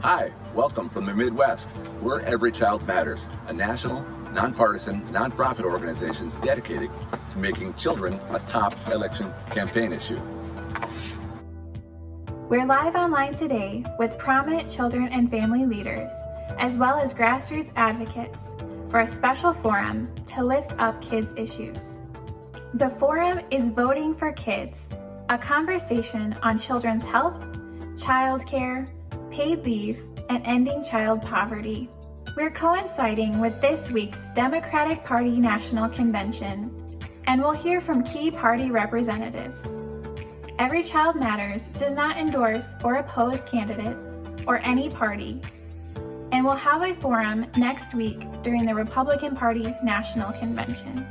Hi, welcome from the Midwest. We're Every Child Matters, a national, nonpartisan, nonprofit organization dedicated to making children a top election campaign issue. We're live online today with prominent children and family leaders, as well as grassroots advocates, for a special forum to lift up kids' issues. The forum is Voting for Kids, a conversation on children's health, childcare, paid leave, and ending child poverty. We're coinciding with this week's Democratic Party National Convention, and we'll hear from key party representatives. Every Child Matters does not endorse or oppose candidates or any party, and we'll have a forum next week during the Republican Party National Convention.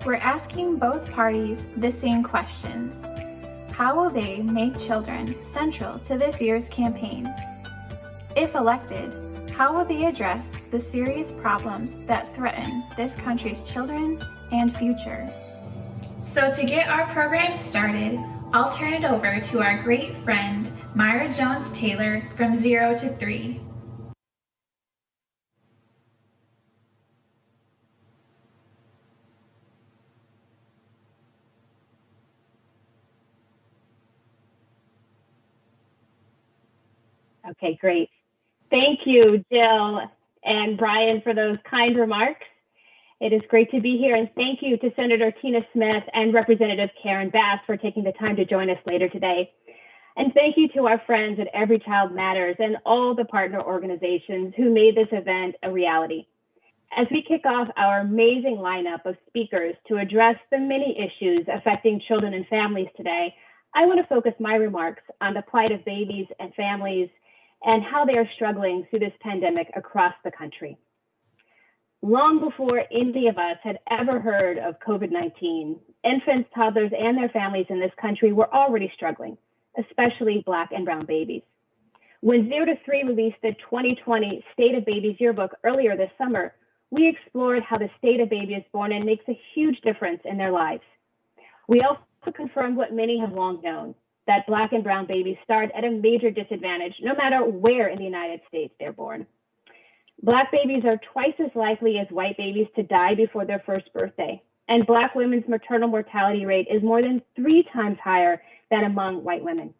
We're asking both parties the same questions. How will they make children central to this year's campaign? If elected, how will they address the serious problems that threaten this country's children and future? So to get our program started, I'll turn it over to our great friend, Myra Jones-Taylor from 0 to 3. Okay, great. Thank you, Jill and Brian, for those kind remarks. It is great to be here, and thank you to Senator Tina Smith and Representative Karen Bass for taking the time to join us later today. And thank you to our friends at Every Child Matters and all the partner organizations who made this event a reality. As we kick off our amazing lineup of speakers to address the many issues affecting children and families today, I want to focus my remarks on the plight of babies and families and how they are struggling through this pandemic across the country. Long before any of us had ever heard of COVID-19, infants, toddlers, and their families in this country were already struggling, especially Black and brown babies. When 0 to 3 released the 2020 State of Babies yearbook earlier this summer, we explored how the state a baby is born in makes a huge difference in their lives. We also confirmed what many have long known, that Black and brown babies start at a major disadvantage no matter where in the United States they're born. Black babies are twice as likely as white babies to die before their first birthday, and Black women's maternal mortality rate is more than 3 times higher than among white women.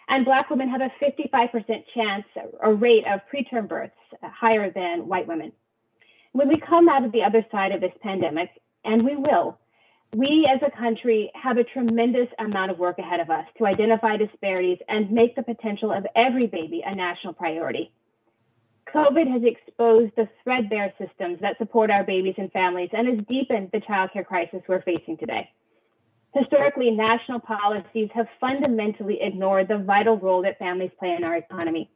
And Black women have a 55% chance or rate of preterm births, higher than white women. When we come out of the other side of this pandemic, and we will, we as a country have a tremendous amount of work ahead of us to identify disparities and make the potential of every baby a national priority. COVID has exposed the threadbare systems that support our babies and families and has deepened the childcare crisis we're facing today. Historically, national policies have fundamentally ignored the vital role that families play in our economy.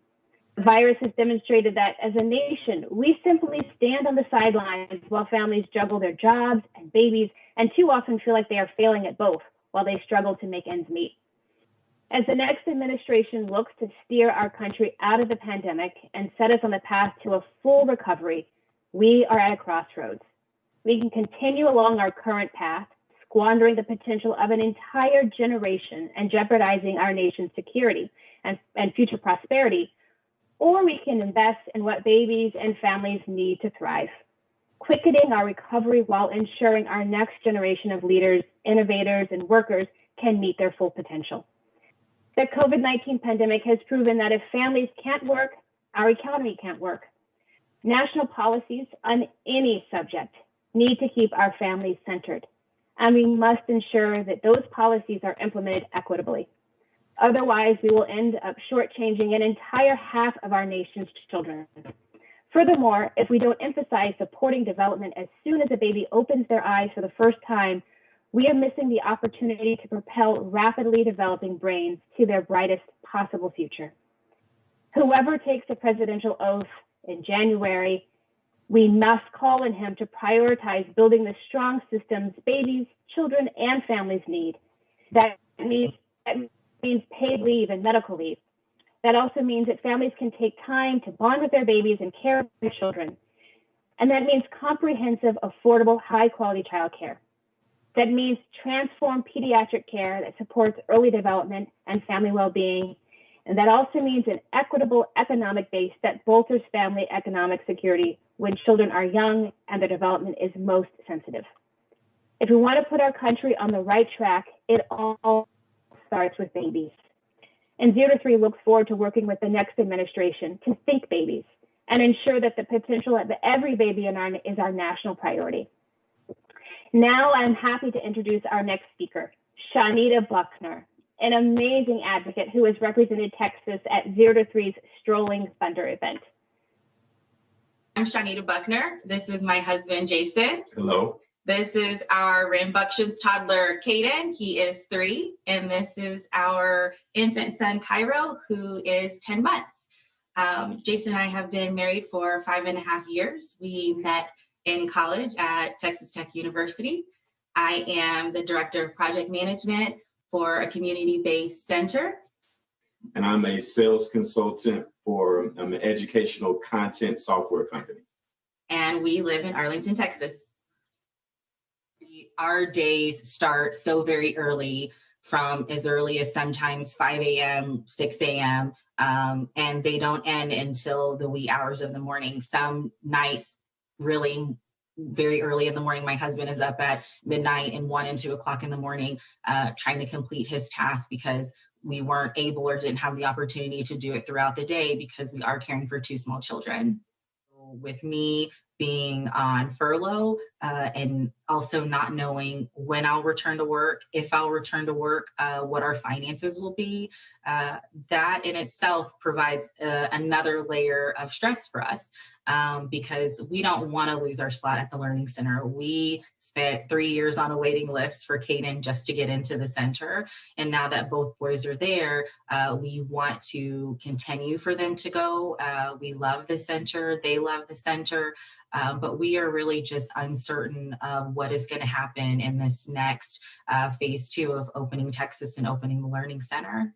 The virus has demonstrated that as a nation, we simply stand on the sidelines while families juggle their jobs and babies, and too often feel like they are failing at both while they struggle to make ends meet. As the next administration looks to steer our country out of the pandemic and set us on the path to a full recovery, we are at a crossroads. We can continue along our current path, squandering the potential of an entire generation and jeopardizing our nation's security and future prosperity, or we can invest in what babies and families need to thrive, quickening our recovery while ensuring our next generation of leaders, innovators, and workers can meet their full potential. The COVID-19 pandemic has proven that if families can't work, our economy can't work. National policies on any subject need to keep our families centered, and we must ensure that those policies are implemented equitably. Otherwise, we will end up shortchanging an entire half of our nation's children. Furthermore, if we don't emphasize supporting development as soon as a baby opens their eyes for the first time, we are missing the opportunity to propel rapidly developing brains to their brightest possible future. Whoever takes the presidential oath in January, we must call on him to prioritize building the strong systems babies, children, and families need. That means paid leave and medical leave. That also means that families can take time to bond with their babies and care for their children. And that means comprehensive, affordable, high-quality childcare. That means transform pediatric care that supports early development and family well-being, And that also means an equitable economic base that bolsters family economic security when children are young and their development is most sensitive. If we want to put our country on the right track, it all starts with babies. And 0 to 3 looks forward to working with the next administration to think babies and ensure that the potential of every baby is our national priority. Now I'm happy to introduce our next speaker, Shanita Buckner, an amazing advocate who has represented Texas at 0 to 3's Strolling Thunder event. I'm Shanita Buckner. This is my husband, Jason. Hello. This is our rambunctious toddler, Caden. He is 3. And this is our infant son, Cairo, who is 10 months. Jason and I have been married for 5.5 years. We met in college at Texas Tech University. I am the director of project management for a community-based center. And I'm a sales consultant for an educational content software company. And we live in Arlington, Texas. Our days start so very early, from as early as sometimes 5 a.m., 6 a.m., and they don't end until the wee hours of the morning. Some nights really very early in the morning, my husband is up at midnight and 1 and 2 o'clock in the morning trying to complete his task because we weren't able or didn't have the opportunity to do it throughout the day because we are caring for 2 small children. With me being on furlough and also not knowing when I'll return to work, if I'll return to work, what our finances will be, that in itself provides another layer of stress for us because we don't want to lose our slot at the Learning Center. We spent 3 years on a waiting list for Caden just to get into the center. And now that both boys are there, we want to continue for them to go. We love the center. They love the center. But we are really just uncertain of what is going to happen in this next phase 2 of opening Texas and opening the Learning Center.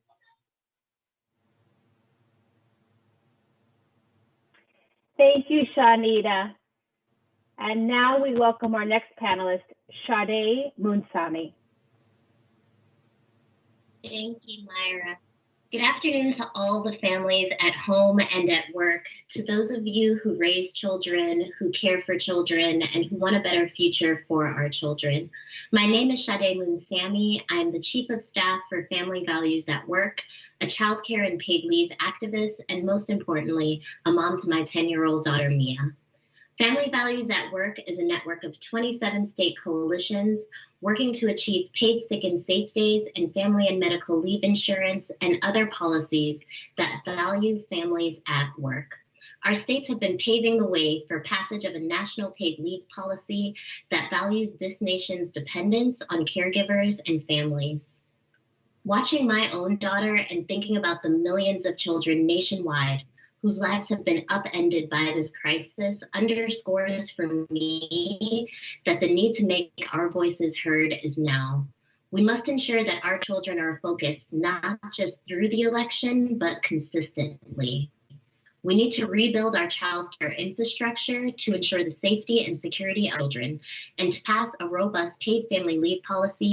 Thank you, Shanita. And now we welcome our next panelist, Sade Munsami. Thank you, Myra. Good afternoon to all the families at home and at work, to those of you who raise children, who care for children, and who want a better future for our children. My name is Sade Munsami. I'm the Chief of Staff for Family Values at Work, a childcare and paid leave activist, and most importantly, a mom to my 10-year-old daughter, Mia. Family Values at Work is a network of 27 state coalitions working to achieve paid sick and safe days and family and medical leave insurance and other policies that value families at work. Our states have been paving the way for passage of a national paid leave policy that values this nation's dependence on caregivers and families. Watching my own daughter and thinking about the millions of children nationwide whose lives have been upended by this crisis underscores for me that the need to make our voices heard is now. We must ensure that our children are focused not just through the election, but consistently. We need to rebuild our child care infrastructure to ensure the safety and security of children and to pass a robust paid family leave policy.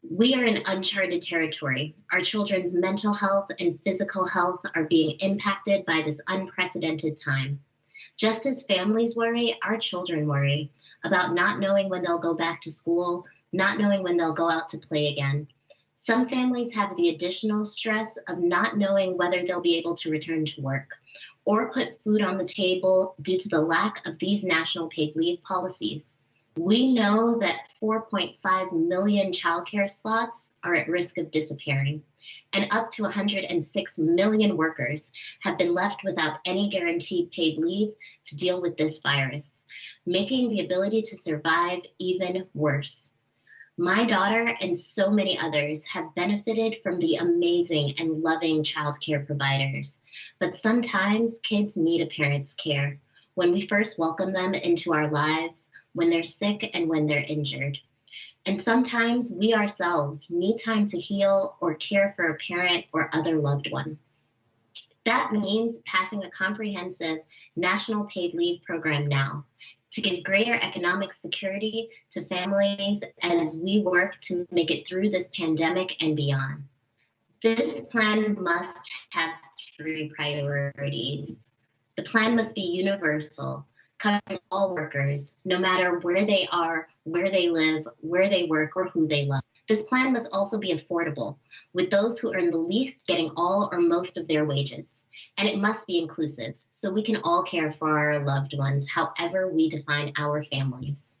We are in uncharted territory. Our children's mental health and physical health are being impacted by this unprecedented time. Just as families worry, our children worry about not knowing when they'll go back to school, not knowing when they'll go out to play again. Some families have the additional stress of not knowing whether they'll be able to return to work or put food on the table due to the lack of these national paid leave policies. We know that 4.5 million childcare slots are at risk of disappearing, and up to 106 million workers have been left without any guaranteed paid leave to deal with this virus, making the ability to survive even worse. My daughter and so many others have benefited from the amazing and loving childcare providers, but sometimes kids need a parent's care when we first welcome them into our lives, when they're sick and when they're injured. And sometimes we ourselves need time to heal or care for a parent or other loved one. That means passing a comprehensive national paid leave program now to give greater economic security to families as we work to make it through this pandemic and beyond. This plan must have three priorities. The plan must be universal, covering all workers, no matter where they are, where they live, where they work, or who they love. This plan must also be affordable, with those who earn the least getting all or most of their wages. And it must be inclusive, so we can all care for our loved ones, however we define our families.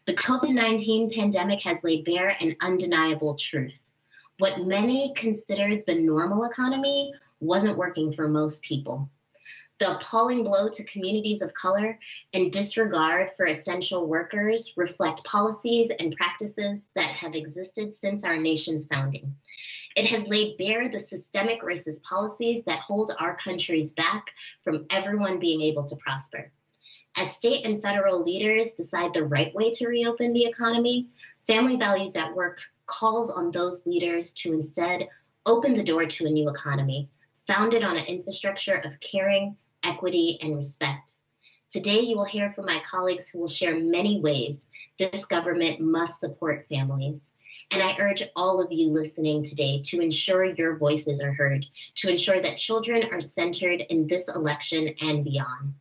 The COVID-19 pandemic has laid bare an undeniable truth. What many considered the normal economy wasn't working for most people. The appalling blow to communities of color and disregard for essential workers reflect policies and practices that have existed since our nation's founding. It has laid bare the systemic racist policies that hold our countries back from everyone being able to prosper. As state and federal leaders decide the right way to reopen the economy, Family Values at Work calls on those leaders to instead open the door to a new economy, founded on an infrastructure of caring, equity, and respect. Today, you will hear from my colleagues who will share many ways this government must support families. And I urge all of you listening today to ensure your voices are heard, to ensure that children are centered in this election and beyond.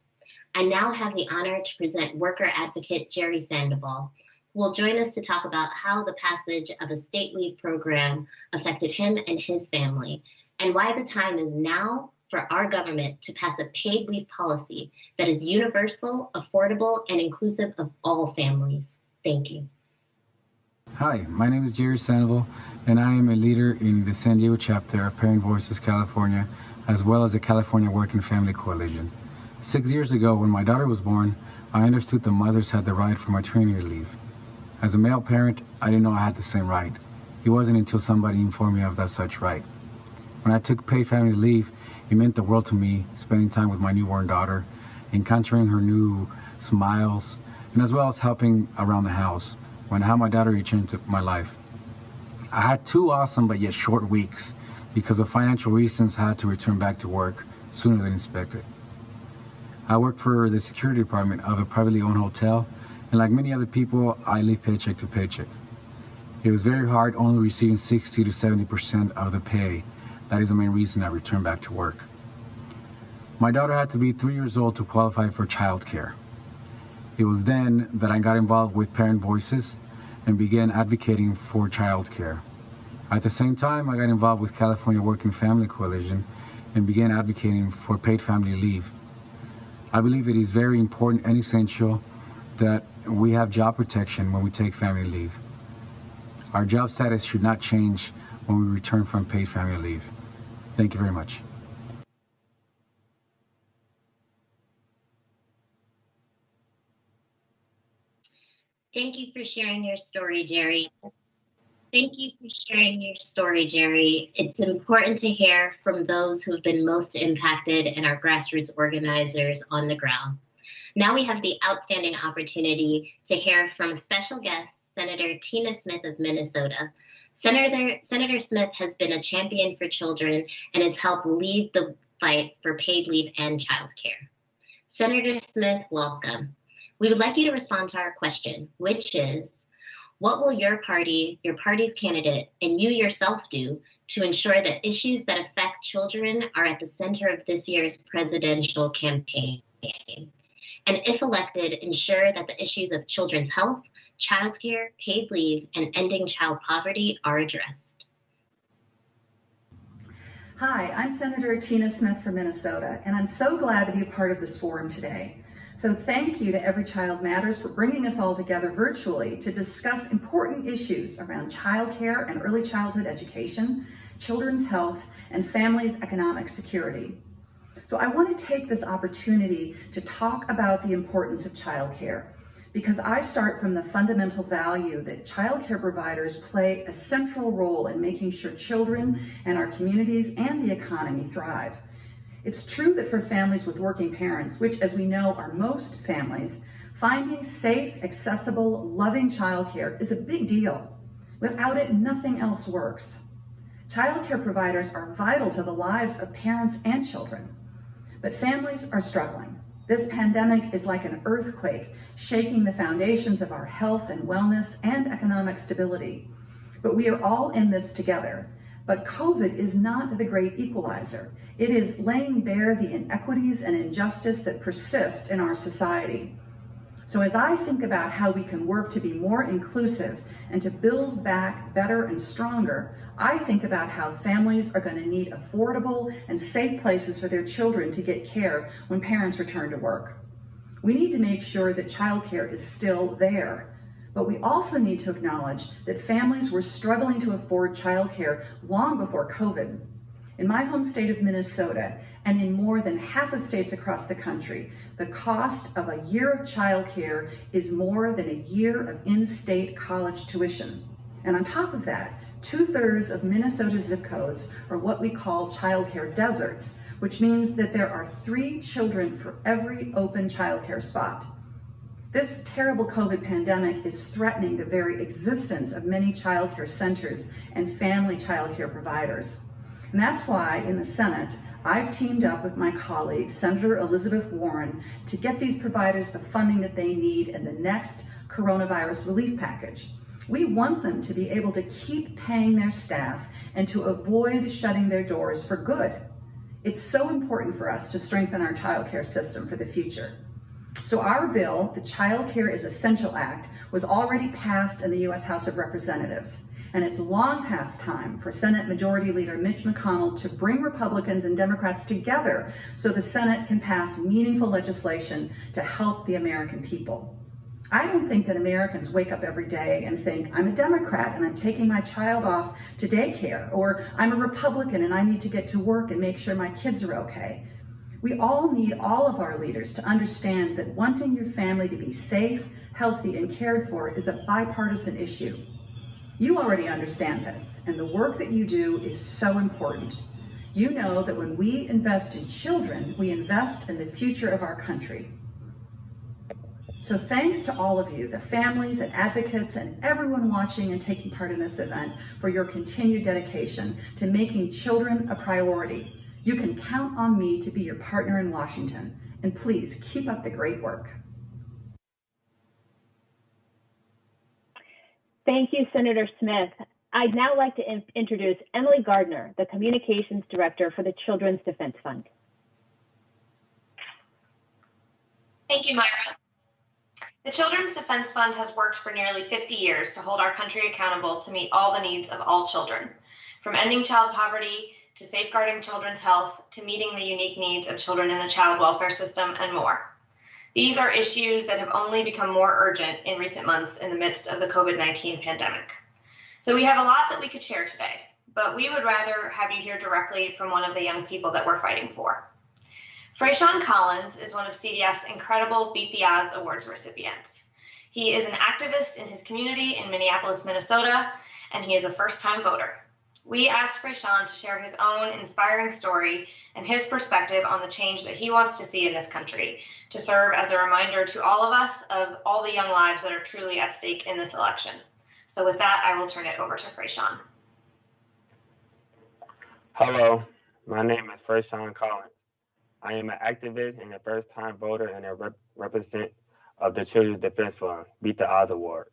I now have the honor to present worker advocate Jerry Sandoval, who will join us to talk about how the passage of a state leave program affected him and his family, and why the time is now for our government to pass a paid leave policy that is universal, affordable, and inclusive of all families. Thank you. Hi, my name is Jerry Sandoval, and I am a leader in the San Diego chapter of Parent Voices California, as well as the California Working Family Coalition. 6 years ago, when my daughter was born, I understood that mothers had the right for maternity leave. As a male parent, I didn't know I had the same right. It wasn't until somebody informed me of that such right. When I took paid family leave, it meant the world to me, spending time with my newborn daughter, encountering her new smiles, and as well as helping around the house, when how my daughter changed my life. I had 2 awesome but yet short weeks. Because of financial reasons, I had to return back to work sooner than expected. I worked for the security department of a privately owned hotel, and like many other people, I live paycheck to paycheck. It was very hard, only receiving 60 to 70% of the pay. That is the main reason I returned back to work. My daughter had to be 3 years old to qualify for childcare. It was then that I got involved with Parent Voices and began advocating for childcare. At the same time, I got involved with California Working Family Coalition and began advocating for paid family leave. I believe it is very important and essential that we have job protection when we take family leave. Our job status should not change when we return from paid family leave. Thank you very much. Thank you for sharing your story, Jerry. Thank you for sharing your story, Jerry. It's important to hear from those who have been most impacted and our grassroots organizers on the ground. Now we have the outstanding opportunity to hear from a special guest, Senator Tina Smith of Minnesota. Senator Smith has been a champion for children and has helped lead the fight for paid leave and childcare. Senator Smith, welcome. We would like you to respond to our question, which is, what will your party's candidate, and you yourself do to ensure that issues that affect children are at the center of this year's presidential campaign? And if elected, ensure that the issues of children's health, childcare, paid leave, and ending child poverty are addressed. Hi, I'm Senator Tina Smith from Minnesota, and I'm so glad to be a part of this forum today. So thank you to Every Child Matters for bringing us all together virtually to discuss important issues around childcare and early childhood education, children's health, and families' economic security. So I want to take this opportunity to talk about the importance of childcare, because I start from the fundamental value that childcare providers play a central role in making sure children and our communities and the economy thrive. It's true that for families with working parents, which as we know are most families, finding safe, accessible, loving childcare is a big deal. Without it, nothing else works. Childcare providers are vital to the lives of parents and children, but families are struggling. This pandemic is like an earthquake, shaking the foundations of our health and wellness and economic stability. But we are all in this together. But COVID is not the great equalizer. It is laying bare the inequities and injustice that persist in our society. So as I think about how we can work to be more inclusive and to build back better and stronger, I think about how families are going to need affordable and safe places for their children to get care when parents return to work. We need to make sure that childcare is still there, but we also need to acknowledge that families were struggling to afford childcare long before COVID. In my home state of Minnesota, and in more than half of states across the country, the cost of a year of childcare is more than a year of in-state college tuition. And on top of that, 2/3 of Minnesota's zip codes are what we call childcare deserts, which means that there are 3 children for every open childcare spot. This terrible COVID pandemic is threatening the very existence of many childcare centers and family childcare providers. And that's why in the Senate, I've teamed up with my colleague, Senator Elizabeth Warren, to get these providers the funding that they need in the next coronavirus relief package. We want them to be able to keep paying their staff and to avoid shutting their doors for good. It's so important for us to strengthen our childcare system for the future. So our bill, the Child Care is Essential Act, was already passed in the U.S. House of Representatives. And it's long past time for Senate Majority Leader Mitch McConnell to bring Republicans and Democrats together so the Senate can pass meaningful legislation to help the American people. I don't think that Americans wake up every day and think, I'm a Democrat and I'm taking my child off to daycare, or I'm a Republican and I need to get to work and make sure my kids are okay. We all need all of our leaders to understand that wanting your family to be safe, healthy, and cared for is a bipartisan issue. You already understand this, and the work that you do is so important. You know that when we invest in children, we invest in the future of our country. So thanks to all of you, the families and advocates and everyone watching and taking part in this event, for your continued dedication to making children a priority. You can count on me to be your partner in Washington, and please keep up the great work. Thank you, Senator Smith. I'd now like to introduce Emily Gardner, the Communications Director for the Children's Defense Fund. Thank you, Myra. The Children's Defense Fund has worked for nearly 50 years to hold our country accountable to meet all the needs of all children, from ending child poverty to safeguarding children's health to meeting the unique needs of children in the child welfare system and more. These are issues that have only become more urgent in recent months in the midst of the COVID-19 pandemic. So we have a lot that we could share today, but we would rather have you hear directly from one of the young people that we're fighting for. Freyshawn Collins is one of CDF's incredible Beat the Odds Awards recipients. He is an activist in his community in Minneapolis, Minnesota, and he is a first-time voter. We asked Freyshawn to share his own inspiring story and his perspective on the change that he wants to see in this country, to serve as a reminder to all of us of all the young lives that are truly at stake in this election. So with that, I will turn it over to Freyshawn. Hello, my name is Freyshawn Collins. I am an activist and a first-time voter and a representative of the Children's Defense Fund, Beat the Odds Award.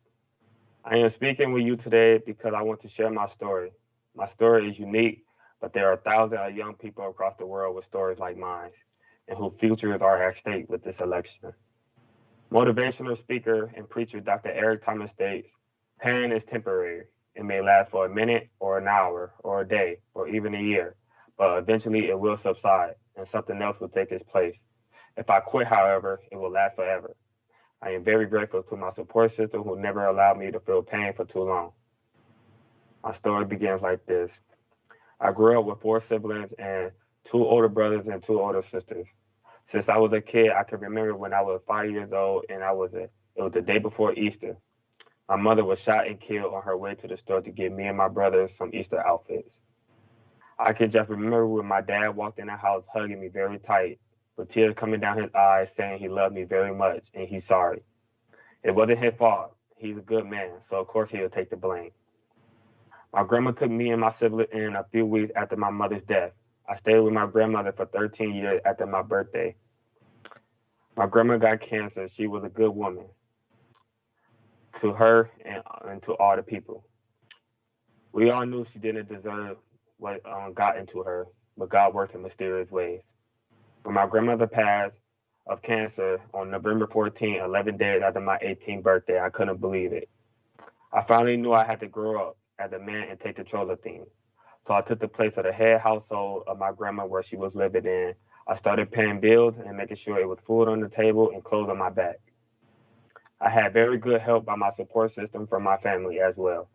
I am speaking with you today because I want to share my story. My story is unique, but there are thousands of young people across the world with stories like mine, and whose futures are at stake with this election. Motivational speaker and preacher Dr. Eric Thomas states, pain is temporary. It may last for a minute or an hour or a day or even a year, but eventually it will subside and something else will take its place. If I quit, however, it will last forever. I am very grateful to my support system who never allowed me to feel pain for too long. My story begins like this. I grew up with 4 siblings and 2 older brothers and 2 older sisters. Since I was a kid, I can remember when I was 5 years old and it was the day before Easter. My mother was shot and killed on her way to the store to get me and my brothers some Easter outfits. I can just remember when my dad walked in the house hugging me very tight, with tears coming down his eyes saying he loved me very much and he's sorry. It wasn't his fault. He's a good man, so of course he'll take the blame. My grandma took me and my sibling in a few weeks after my mother's death. I stayed with my grandmother for 13 years after my birthday. My grandma got cancer. She was a good woman to her and to all the people. We all knew she didn't deserve what got into her. but God works in mysterious ways. When my grandmother passed of cancer on November 14, 11 days after my 18th birthday, I couldn't believe it. I finally knew I had to grow up as a man and take control of things. So I took the place of the head household of my grandma where she was living in. I started paying bills and making sure it was food on the table and clothes on my back. I had very good help by my support system from my family as well.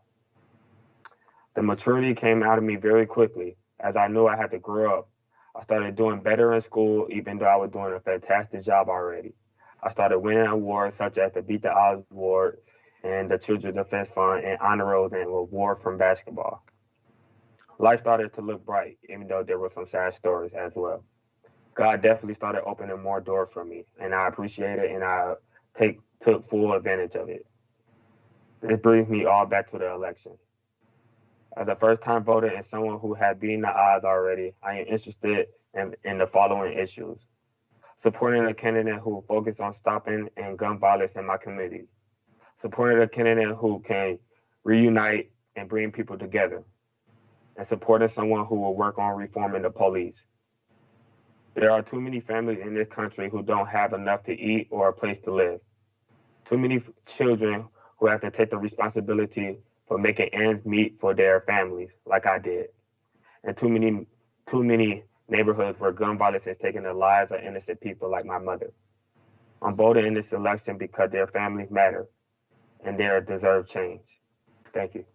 The maturity came out of me very quickly as I knew I had to grow up. I started doing better in school, even though I was doing a fantastic job already. I started winning awards such as the Beat the Odds Award and the Children's Defense Fund and honor rolls and award from basketball. Life started to look bright, even though there were some sad stories as well. God definitely started opening more doors for me, and I appreciate it, and I took full advantage of it. This brings me all back to the election. As a first-time voter and someone who had beaten the odds already, I am interested in the following issues. Supporting a candidate who focuses on stopping gun violence in my community. Supporting a candidate who can reunite and bring people together. And supporting someone who will work on reforming the police. There are too many families in this country who don't have enough to eat or a place to live. Too many children who have to take the responsibility for making ends meet for their families, like I did. And too many neighborhoods where gun violence is taking the lives of innocent people like my mother. I'm voting in this election because their families matter and they deserve change. Thank you.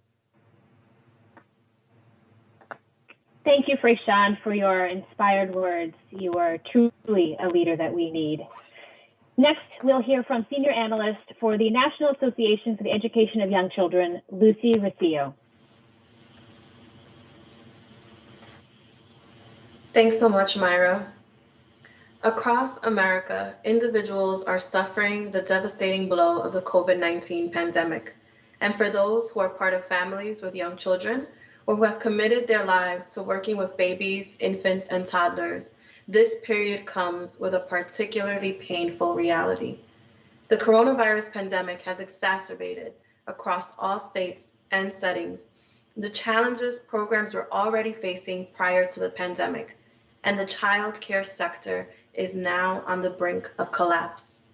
Thank you, Freyshawn, for your inspired words. You are truly a leader that we need. Next, we'll hear from Senior Analyst for the National Association for the Education of Young Children, Lucy Rocio. Thanks so much, Myra. Across America, individuals are suffering the devastating blow of the COVID-19 pandemic. And for those who are part of families with young children, or who have committed their lives to working with babies, infants, and toddlers, this period comes with a particularly painful reality. The coronavirus pandemic has exacerbated, across all states and settings, the challenges programs were already facing prior to the pandemic, and the child care sector is now on the brink of collapse.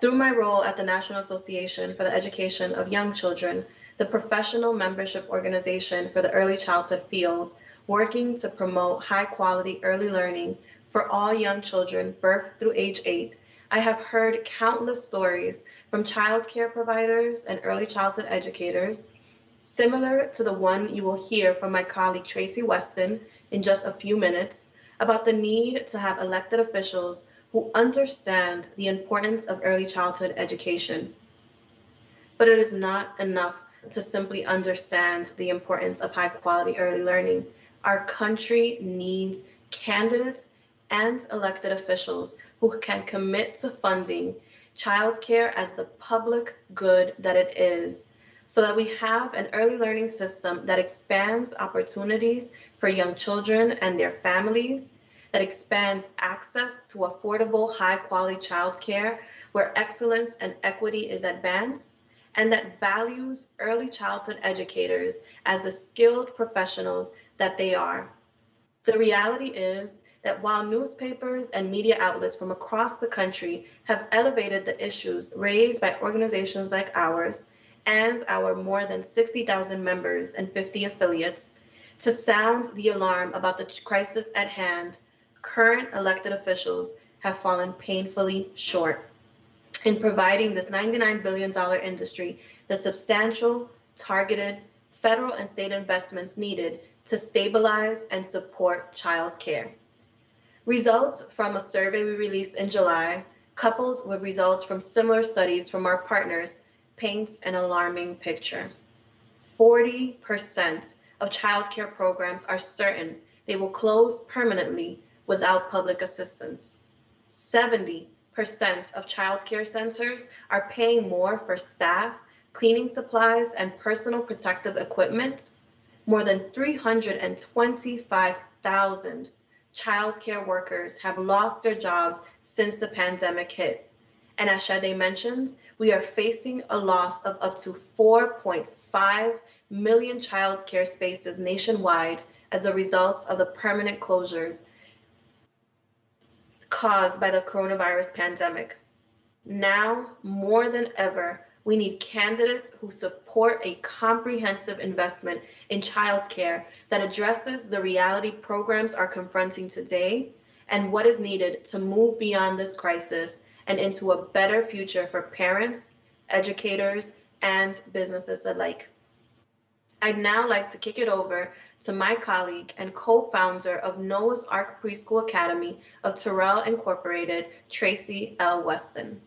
Through my role at the National Association for the Education of Young Children, the professional membership organization for the early childhood field, working to promote high-quality early learning for all young children birth through age 8, I have heard countless stories from child care providers and early childhood educators, similar to the one you will hear from my colleague Tracy Weston in just a few minutes, about the need to have elected officials who understand the importance of early childhood education. But it is not enough to simply understand the importance of high quality early learning. Our country needs candidates and elected officials who can commit to funding childcare as the public good that it is, so that we have an early learning system that expands opportunities for young children and their families, that expands access to affordable, high quality childcare where excellence and equity is advanced, and that values early childhood educators as the skilled professionals that they are. The reality is that while newspapers and media outlets from across the country have elevated the issues raised by organizations like ours and our more than 60,000 members and 50 affiliates to sound the alarm about the crisis at hand, current elected officials have fallen painfully short in providing this $99 billion industry the substantial, targeted federal and state investments needed to stabilize and support child care. Results from a survey we released in July, coupled with results from similar studies from our partners, paints an alarming picture. 40% of child care programs are certain they will close permanently without public assistance. 70% of child care centers are paying more for staff, cleaning supplies, and personal protective equipment. More than 325,000 child care workers have lost their jobs since the pandemic hit. And as Sade mentioned, we are facing a loss of up to 4.5 million child care spaces nationwide as a result of the permanent closures caused by the coronavirus pandemic. Now, more than ever, we need candidates who support a comprehensive investment in childcare that addresses the reality programs are confronting today and what is needed to move beyond this crisis and into a better future for parents, educators, and businesses alike. I'd now like to kick it over to my colleague and co-founder of Noah's Ark Preschool Academy of Terrell Incorporated, Tracy L. Weston.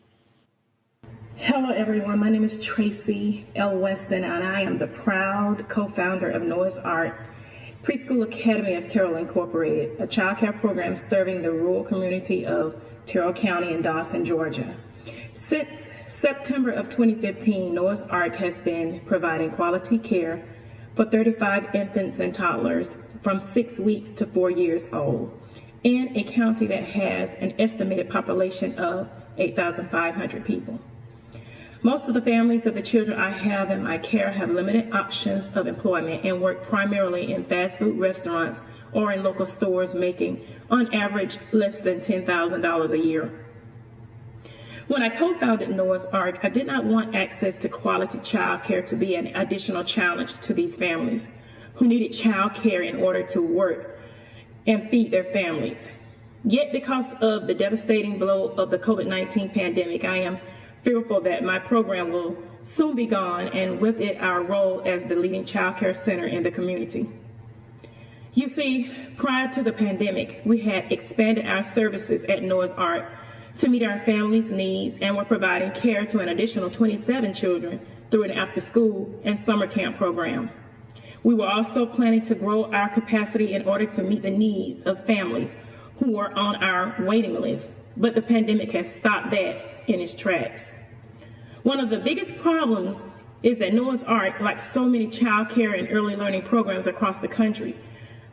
Hello everyone, my name is Tracy L. Weston and I am the proud co-founder of Noah's Ark Preschool Academy of Terrell Incorporated, a child care program serving the rural community of Terrell County in Dawson, Georgia. Since September of 2015, Noah's Ark has been providing quality care for 35 infants and toddlers from 6 weeks to 4 years old in a county that has an estimated population of 8,500 people. Most of the families of the children I have in my care have limited options of employment and work primarily in fast food restaurants or in local stores, making on average less than $10,000 a year. When I co-founded Noah's Ark, I did not want access to quality child care to be an additional challenge to these families who needed child care in order to work and feed their families. Yet because of the devastating blow of the COVID-19 pandemic, I am fearful that my program will soon be gone, and with it our role as the leading child care center in the community. You see, prior to the pandemic, we had expanded our services at Noah's Ark to meet our families' needs and were providing care to an additional 27 children through an after-school and summer camp program. We were also planning to grow our capacity in order to meet the needs of families who were on our waiting list, but the pandemic has stopped that in its tracks. One of the biggest problems is that Noah's Ark, like so many child care and early learning programs across the country,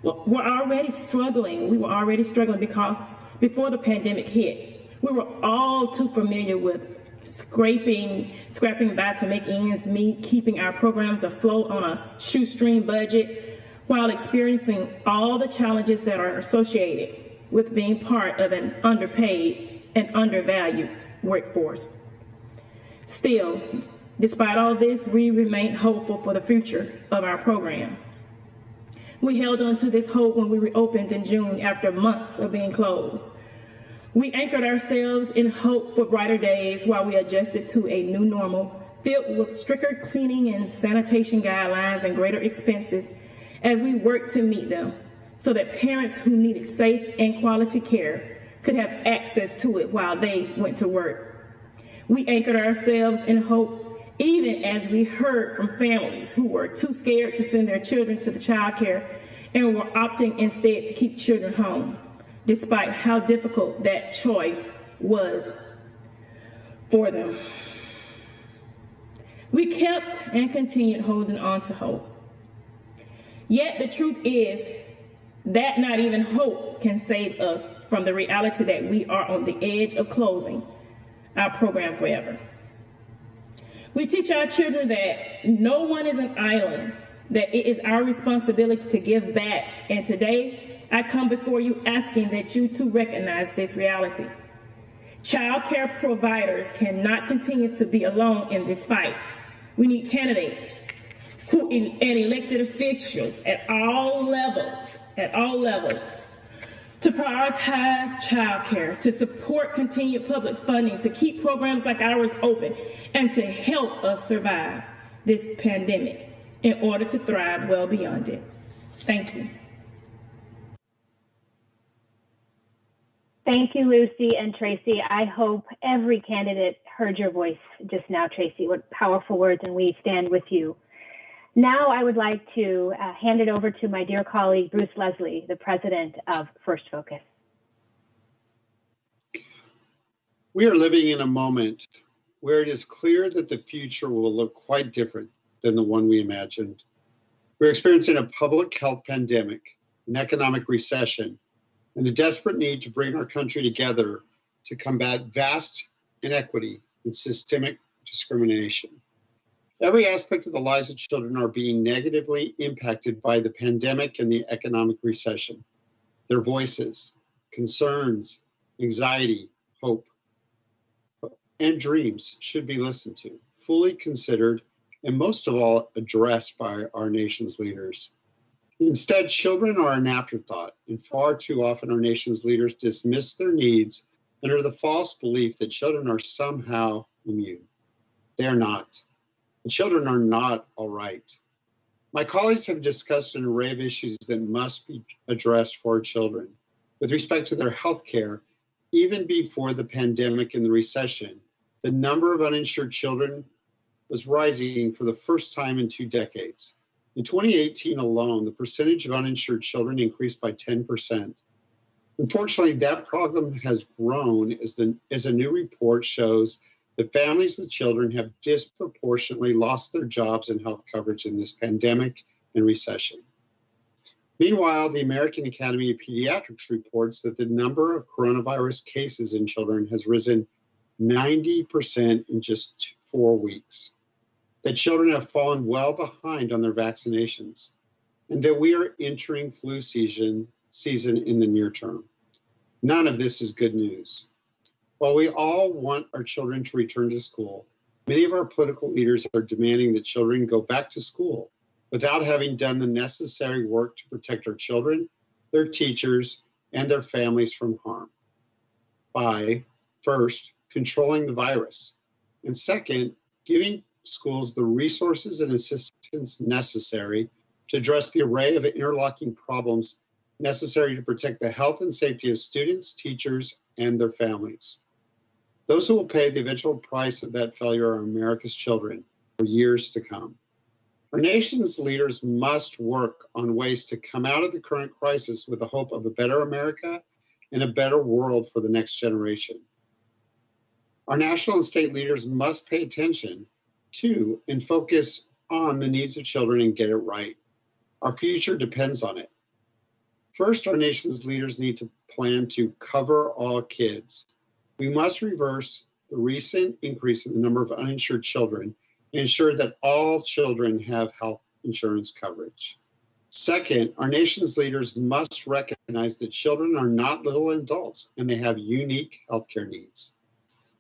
we were already struggling because before the pandemic hit, we were all too familiar with scraping by to make ends meet, keeping our programs afloat on a shoestring budget, while experiencing all the challenges that are associated with being part of an underpaid and undervalued workforce. Still, despite all this, we remain hopeful for the future of our program. We held on to this hope when we reopened in June after months of being closed. We anchored ourselves in hope for brighter days while we adjusted to a new normal filled with stricter cleaning and sanitation guidelines and greater expenses as we worked to meet them so that parents who needed safe and quality care could have access to it while they went to work. We anchored ourselves in hope even as we heard from families who were too scared to send their children to the child care and were opting instead to keep children home, despite how difficult that choice was for them. We kept and continued holding on to hope. Yet the truth is that not even hope can save us from the reality that we are on the edge of closing our program forever. We teach our children that no one is an island, that it is our responsibility to give back. And today, I come before you asking that you too recognize this reality. Child care providers cannot continue to be alone in this fight. We need candidates and elected officials at all levels, to prioritize child care, to support continued public funding, to keep programs like ours open, and to help us survive this pandemic in order to thrive well beyond it. Thank you. Thank you, Lucy and Tracy. I hope every candidate heard your voice just now, Tracy. What powerful words, and we stand with you. Now I would like to hand it over to my dear colleague, Bruce Leslie, the president of First Focus. We are living in a moment where it is clear that the future will look quite different than the one we imagined. We're experiencing a public health pandemic, an economic recession, and the desperate need to bring our country together to combat vast inequity and systemic discrimination. Every aspect of the lives of children are being negatively impacted by the pandemic and the economic recession. Their voices, concerns, anxiety, hope, and dreams should be listened to, fully considered, and most of all, addressed by our nation's leaders. Instead, children are an afterthought, and far too often our nation's leaders dismiss their needs under the false belief that children are somehow immune. They are not. The children are not all right. My colleagues have discussed an array of issues that must be addressed for children. With respect to their health care, even before the pandemic and the recession, the number of uninsured children was rising for the first time in 2 decades. In 2018 alone, the percentage of uninsured children increased by 10%. Unfortunately, that problem has grown as a new report shows that families with children have disproportionately lost their jobs and health coverage in this pandemic and recession. Meanwhile, the American Academy of Pediatrics reports that the number of coronavirus cases in children has risen 90% in just 4 weeks, that children have fallen well behind on their vaccinations, and that we are entering flu season in the near term. None of this is good news. While we all want our children to return to school, many of our political leaders are demanding that children go back to school without having done the necessary work to protect our children, their teachers, and their families from harm. By, first, controlling the virus, and second, giving schools the resources and assistance necessary to address the array of interlocking problems necessary to protect the health and safety of students, teachers, and their families. Those who will pay the eventual price of that failure are America's children for years to come. Our nation's leaders must work on ways to come out of the current crisis with the hope of a better America and a better world for the next generation. Our national and state leaders must pay attention to and focus on the needs of children and get it right. Our future depends on it. First, our nation's leaders need to plan to cover all kids. We must reverse the recent increase in the number of uninsured children and ensure that all children have health insurance coverage. Second, our nation's leaders must recognize that children are not little adults and they have unique healthcare needs.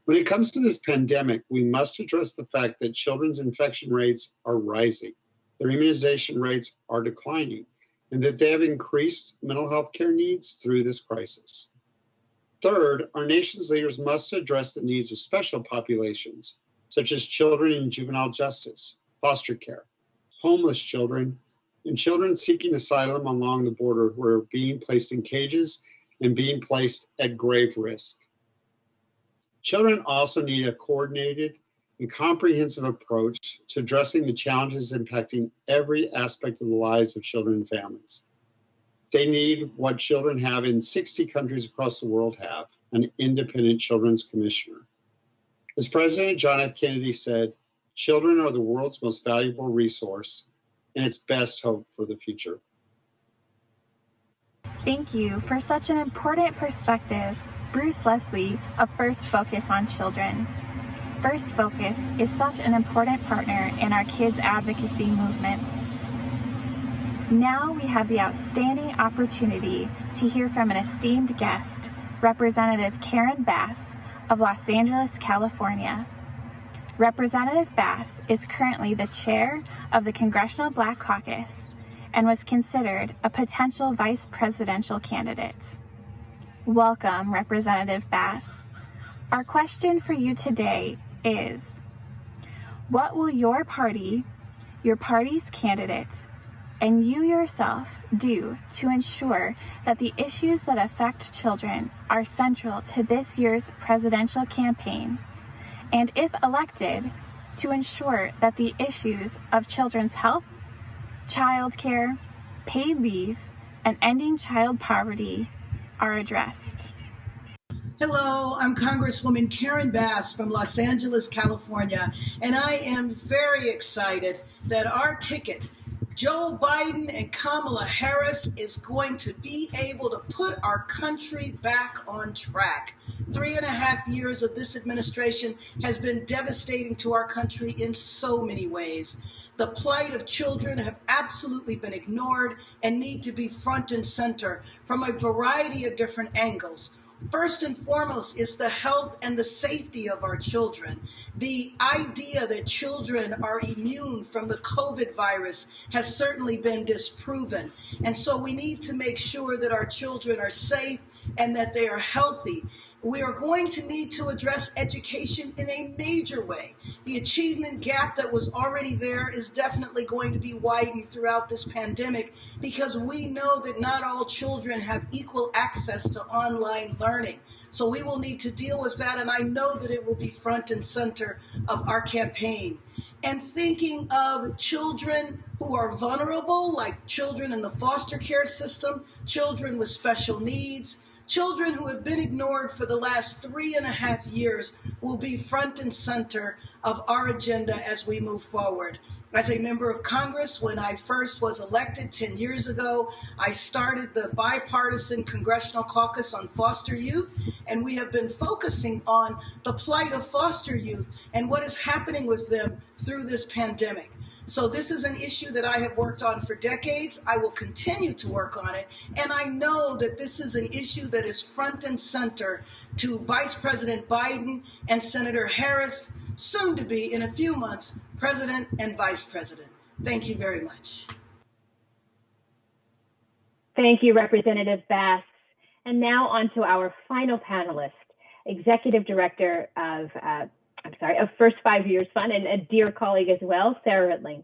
When it comes to this pandemic, we must address the fact that children's infection rates are rising, their immunization rates are declining, and that they have increased mental health care needs through this crisis. Third, our nation's leaders must address the needs of special populations, such as children in juvenile justice, foster care, homeless children, and children seeking asylum along the border who are being placed in cages and being placed at grave risk. Children also need a coordinated and comprehensive approach to addressing the challenges impacting every aspect of the lives of children and families. They need what children have in 60 countries across the world have, an independent children's commissioner. As President John F. Kennedy said, children are the world's most valuable resource and its best hope for the future. Thank you for such an important perspective, Bruce Leslie of First Focus on Children. First Focus is such an important partner in our kids' advocacy movements. Now we have the outstanding opportunity to hear from an esteemed guest, Representative Karen Bass of Los Angeles, California. Representative Bass is currently the chair of the Congressional Black Caucus and was considered a potential vice presidential candidate. Welcome, Representative Bass. Our question for you today is, what will your party, your party's candidate, and you yourself do to ensure that the issues that affect children are central to this year's presidential campaign, and if elected, to ensure that the issues of children's health, childcare, paid leave, and ending child poverty are addressed? Hello, I'm Congresswoman Karen Bass from Los Angeles, California, and I am very excited that our ticket, Joe Biden and Kamala Harris, is going to be able to put our country back on track. 3.5 years of this administration has been devastating to our country in so many ways. The plight of children have absolutely been ignored and need to be front and center from a variety of different angles. First and foremost is the health and the safety of our children. The idea that children are immune from the COVID virus has certainly been disproven. And so we need to make sure that our children are safe and that they are healthy. We are going to need to address education in a major way. The achievement gap that was already there is definitely going to be widened throughout this pandemic because we know that not all children have equal access to online learning. So we will need to deal with that, and I know that it will be front and center of our campaign. And thinking of children who are vulnerable, like children in the foster care system, children with special needs, children who have been ignored for the last 3.5 years will be front and center of our agenda as we move forward. As a member of Congress, when I first was elected 10 years ago, I started the bipartisan Congressional Caucus on Foster Youth, and we have been focusing on the plight of foster youth and what is happening with them through this pandemic. So this is an issue that I have worked on for decades. I will continue to work on it. And I know that this is an issue that is front and center to Vice President Biden and Senator Harris, soon to be, in a few months, President and Vice President. Thank you very much. Thank you, Representative Bass. And now on to our final panelist, Executive Director of First 5 Years Fund and a dear colleague as well, Sarah Ritling.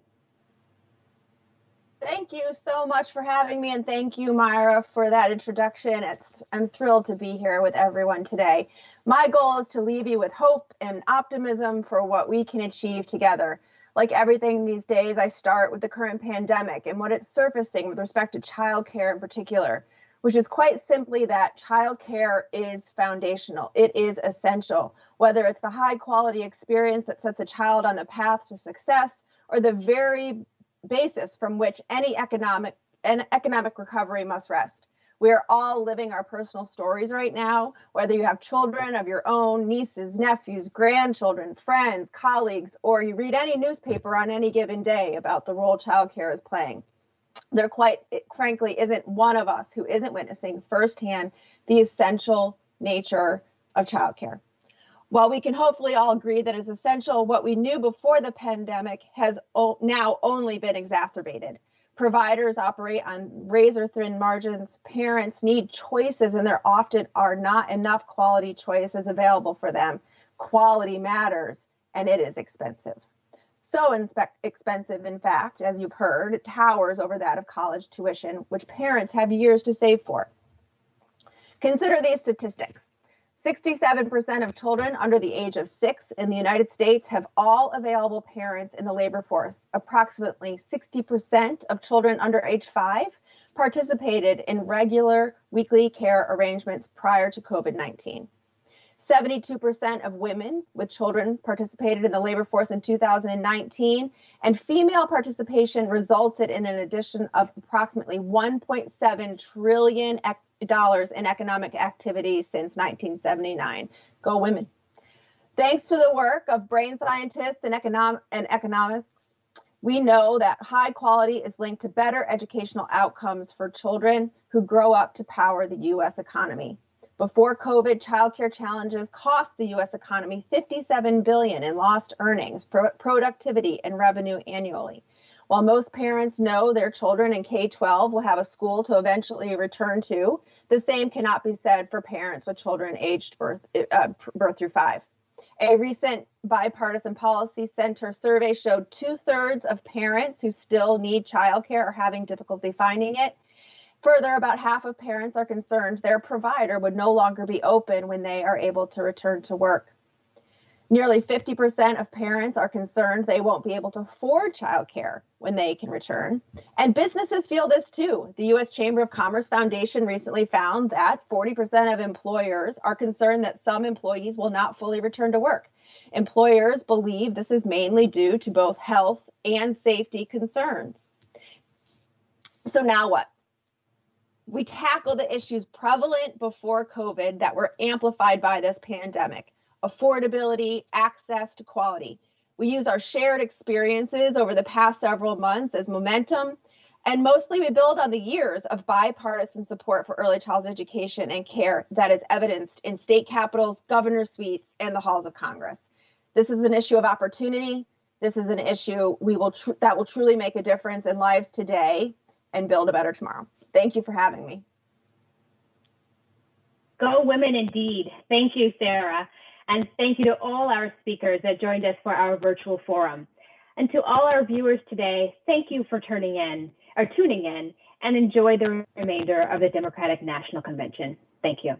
Thank you so much for having me, and thank you, Myra, for that introduction. I'm thrilled to be here with everyone today. My goal is to leave you with hope and optimism for what we can achieve together. Like everything these days, I start with the current pandemic and what it's surfacing with respect to childcare in particular, which is quite simply that childcare is foundational. It is essential, whether it's the high quality experience that sets a child on the path to success or the very basis from which any economic recovery must rest. We are all living our personal stories right now, whether you have children of your own, nieces, nephews, grandchildren, friends, colleagues, or you read any newspaper on any given day about the role childcare is playing. There quite frankly isn't one of us who isn't witnessing firsthand the essential nature of childcare. While we can hopefully all agree that it's essential, what we knew before the pandemic has now only been exacerbated. Providers operate on razor-thin margins. Parents need choices, and there often are not enough quality choices available for them. Quality matters, and it is expensive. So expensive, in fact, as you've heard, it towers over that of college tuition, which parents have years to save for. Consider these statistics. 67% of children under the age of 6 in the United States have all available parents in the labor force. Approximately 60% of children under age 5 participated in regular weekly care arrangements prior to COVID-19. 72% of women with children participated in the labor force in 2019, and female participation resulted in an addition of approximately $1.7 trillion in economic activity since 1979. Go women. Thanks to the work of brain scientists and economics, we know that high quality is linked to better educational outcomes for children who grow up to power the U.S. economy. Before COVID, childcare challenges cost the U.S. economy $57 billion in lost earnings, productivity, and revenue annually. While most parents know their children in K-12 will have a school to eventually return to, the same cannot be said for parents with children aged birth through 5. A recent bipartisan policy center survey showed 2/3 of parents who still need childcare are having difficulty finding it. Further, about half of parents are concerned their provider would no longer be open when they are able to return to work. Nearly 50% of parents are concerned they won't be able to afford childcare when they can return. And businesses feel this too. The U.S. Chamber of Commerce Foundation recently found that 40% of employers are concerned that some employees will not fully return to work. Employers believe this is mainly due to both health and safety concerns. So now what? We tackle the issues prevalent before COVID that were amplified by this pandemic: affordability, access to quality. We use our shared experiences over the past several months as momentum, and mostly we build on the years of bipartisan support for early childhood education and care that is evidenced in state capitals, governor suites, and the halls of Congress. This is an issue of opportunity. This is an issue that will truly make a difference in lives today and build a better tomorrow. Thank you for having me. Go women indeed. Thank you, Sarah. And thank you to all our speakers that joined us for our virtual forum. And to all our viewers today, thank you for tuning in, and enjoy the remainder of the Democratic National Convention. Thank you.